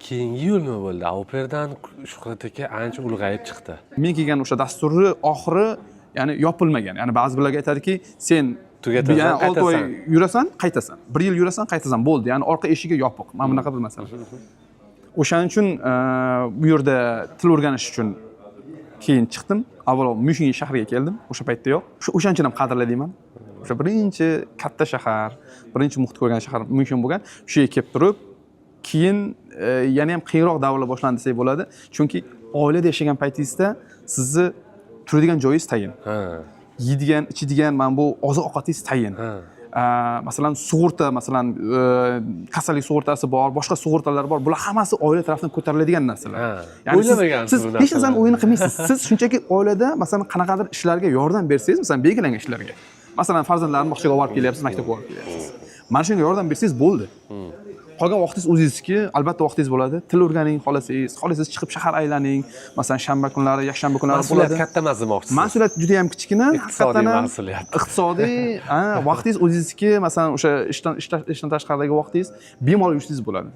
keyingi yo'l nima bo'ldi? Operdan Shuhrat aka ancha ulg'ayib chiqdi. Men kelgan o'sha dasturni oxiri ya'ni yopilmagan. Ya'ni ba'zi birlarga aytadiki, sen Tugatasan, 6 oy qaytasan. yurasan, qaytasan. 1 yil yurasan, qaytasan, bo'ldi. Ya'ni orqa eshigi yopiq. Mana bunaqa bir masala. O'shaning uchun bu yerda til o'rganish uchun keyin chiqdim. Avvalo Myunxen shahriga keldim. O'sha paytda yo'q. O'shaning uchun ham qadrlayman. O'sha birinchi katta shahar, birinchi muhit ko'rgan shahar Myunxen bo'lgan. Shu yerga kelib turib, keyin yana ham qiyinroq davrlar boshlandi desak bo'ladi. Chunki oilada yashagan paytingizda sizni turadigan joyingiz tayin. Yeydigan, ichadigan, mana bu oziq-ovqatingiz tayin. Masalan, sug'urta, masalan, kasallik sug'urtasi bor, boshqa sug'urtalar bor. Bular hammasi oila tomonidan ko'tariladigan narsalar. Ya'ni o'ylamagansiz siz hech narsani o'yini qilmaysiz. Siz shunchaki oilada, masalan, qanaqadir ishlarga yordam bersangiz, masalan, belgilangan ishlarga. Masalan, farzandlarni bog'chaga olib kelyapsiz, maktabga olib kelyapsiz. Mana shunga yordam bersangiz bo'ldi. Qolgan vaqtingiz o'zingizniki, albatta vaqtingiz bo'ladi. Til o'rganing, xohlasangiz chiqib shahar aylaning. Masalan, shanba kunlari, yakshanba kunlari bo'ladi. Mas'uliyat katta emas demoqchisiz. Mas'uliyat juda ham kichkina, Iqtisodiy mas'uliyat. Iqtisodiy, vaqtingiz o'zingizniki, masalan, o'sha ishdan tashqaridagi vaqtingiz bemalol yurishingiz bo'ladi.